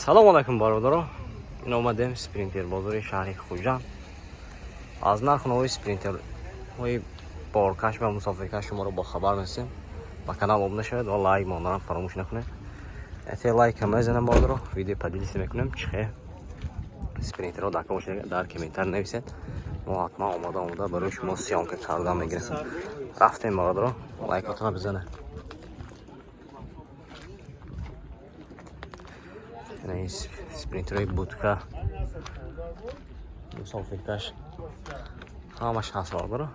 Салом алайкум бародаро. Ин омадем спринтер бозори шаҳри Хуҷанд. Аз нархноҳои спринтерҳои боркаш ва мусофиркаш шуморо бохабар месем. Ба канал обуна шавед ва лайк монданам фаромӯш накунед. Эте лайк мезанам бародаро. Видео поделиться мекунем. Чихе спринтерҳо дака бошед дар комментарий нависед. Мо ҳатман омода барои шумо сёнка кардан мегирем. Рафтем бародаро. Лайкотона бизанед. این سپرینترهای بودکا مسافرکش همش هست برو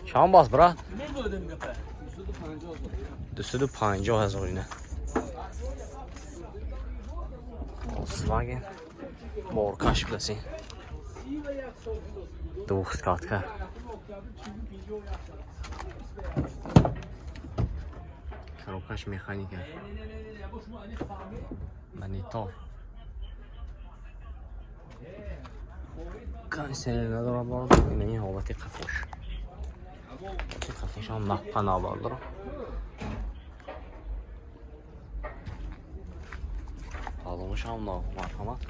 چند باز برا 250,000 اینه Volkswagen بارکش بلسی دوخت کاتکه коробкаш механика монитор консервер надорад бард ин ҳолати қафош ҳам нақпана бардро балонаш ҳам марҳамат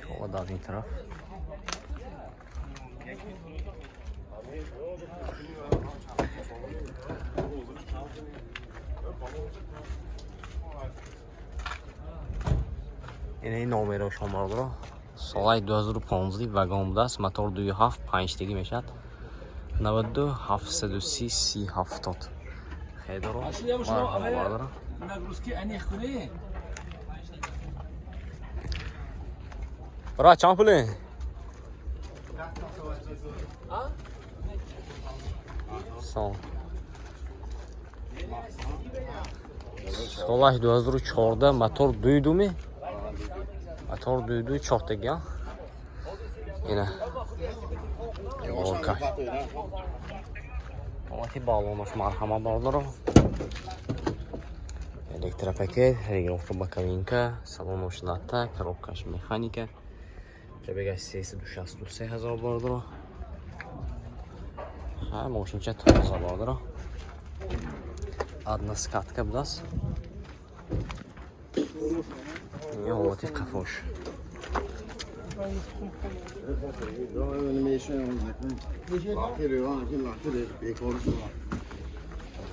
ҳола дар ин тараф این نامره شما رو سال 2015 وگان بوده است موتور 2.7 5 تگی میشد 92 730 30 70 خیلی رو مرحبا برای چند پوله؟ سالش 2014 موتور دویدومی موتور دویدو 4 تگی اینه بارکش اومدی بالونش مرحمت بردارم электропакет регулировка боковинка салонош латта коробкаш механика пробега 363,000 бардро ха машинча тоза бардро одна скатка будаст ин ҳолати қафош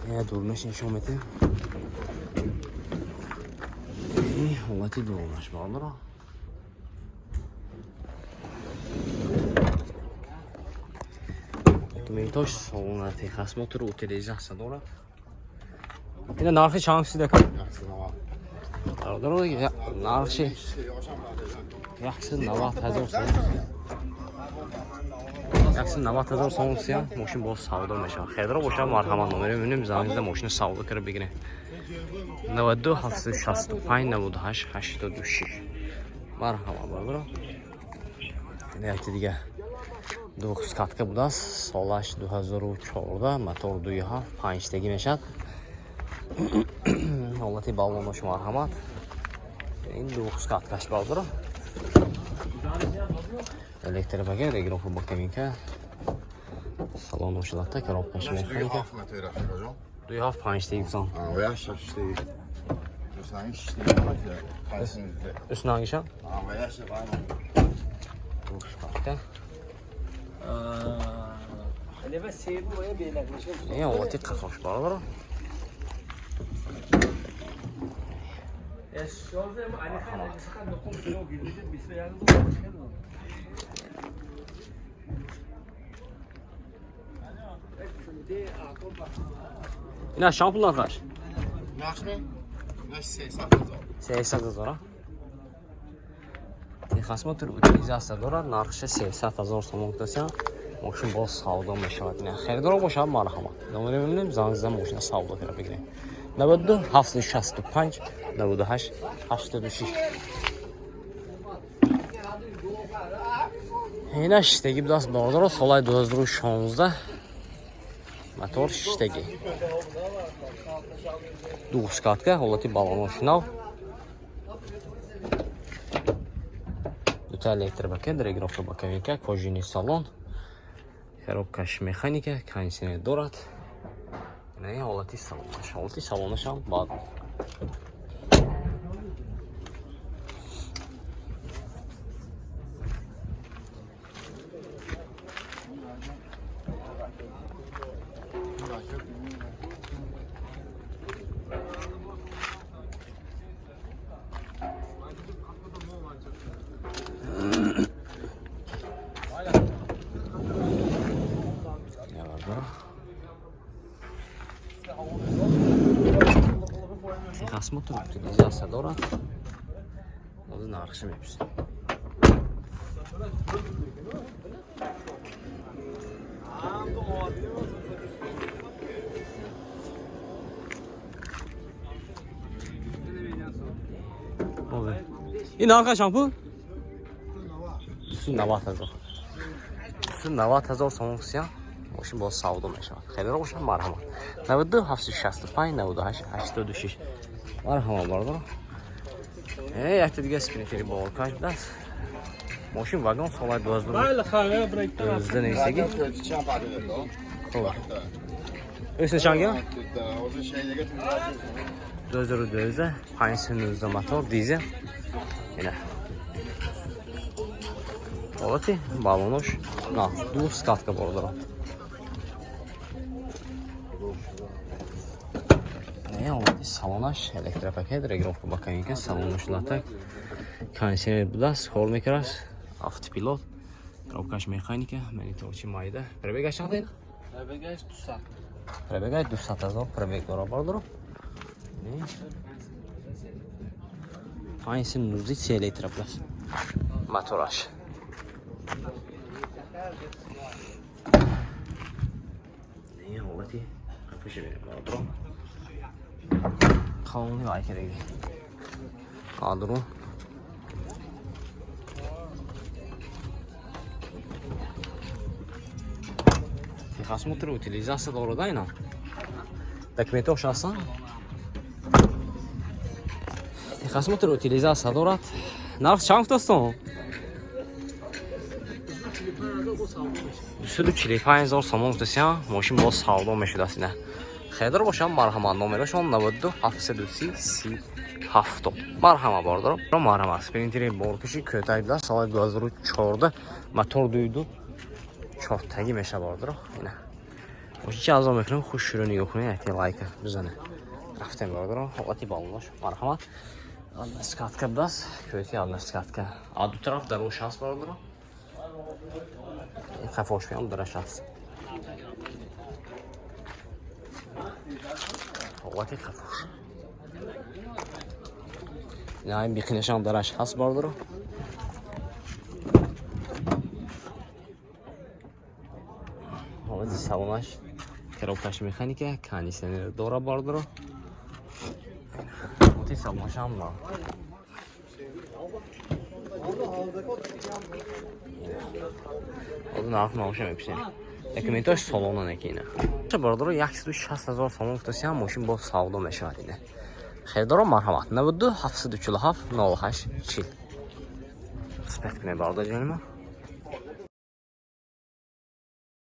я дурмеш нишон медем ин ҳолати дурмеш бардро документош салонати хасмотро утилизация дорад ина нархи чанд сида кан нархи 190,000 сом сия мошин боз савдо мешавад хелро бошад марҳамат номеро мебинем занг мошина савдо кара бигирем 92 765 98 86 марҳамат бардро ин яки дига дух катка будааст солаш 2014 мотор 2.7 5 тагӣ мешавад ҳолати балонош марҳамат ин дух каткаш бардро электропакет регулировка боковинка салонош латта коробкаш механика 2.7 5 тагӣ бизан üstüne hangi şan? İyi o tek kafaş bağlar. İna şampuanlar kaç? Narxı 300,000 ha? Texasmotor utilizatsiya dora narxi 300,000 so'm bo'lsa, mashina boz savdo meshavad. Xaridor bo'lsa marhamat. Nomerimni bilan zangizdan mashina savdo qilib bering. 92 765 98 86. Ина штеги бидаст бардор солай 2016 мотор штеги. Двухскатка, ҳолати балонош нав. Kötü elektrobaka, регулировка боковика, кожаный салон, коробка механика, кондиционер дорат. Не ҳолати салонаш. Ҳолати салонаш ҳам бад. Техосмотр утилизация дорад. Ҳозир нархши меписем. این нархаш пул? 290,000. 290,000 сомон хусиям. Мошин боз савдо мешавад. Хеле рошан марҳамат. 92 765 98 86. Марҳамат бардор. Якта дига спринтери бо каш даст. Мошин вагон соли 12. Байли хаве брейктар. Зданесиги. Хоб. Эсен шанга? 2002 519 мотор дизель. Ина. Олати балонош. На, ду скатка бардор. Салонаш электропакет, регулировка боковика, салонаш латак, кондиционер будаст, кор мекунад, автопилот, коробкаш механика, мониторчи майда. Пробегаш чанд? Пробегаш 200. Пробегаш 200,000, пробег дора бардор. Aynısı müzik C elektrikler. Motoraj. Ne oldu ki? Kapışı benim motor. Kanuni var ki değil. Kadro. Техосмотр утилизация дородайна. Документов шансан. Техосмотр утилизация дорад. Нарх чанд достон? 245,000 сомон гуфтасиям. Мошин боз савдо мешудаст ина. Хедор бошам марҳамат номерашон 92 730 3070. Марҳамат бардор. Марҳамат. Спринтери боркиши көтай будаст. Соли 2014 мотор дuydu. Чортаги меша бардор. Ина. Мошин азо мекунем, хуш шуро нигоҳ кунед, як лайка бизанед. Рафтем бардор. Ҳолати балонош. Марҳамат. Одна скатка будаст. Көти одна скатка. А ду тараф дарош ҳаст бардор. Хафош биям дарош ҳаст. Ҳолати хафош. ина ин бихинашам дараш ҳаст бардор. Ҳолати салонаш, коробкаш механика, кондиционер дора бардор. Ҳолати салонашам бар. Ҳозир нарх мавоша меписем. Документош салона некина. Бардор 160,000 сомон гуфтасиям, мошин боз савдо мешавад ина. Хедоро марҳамат. 92 747 08 40. Спект кунед бардор ҷонима.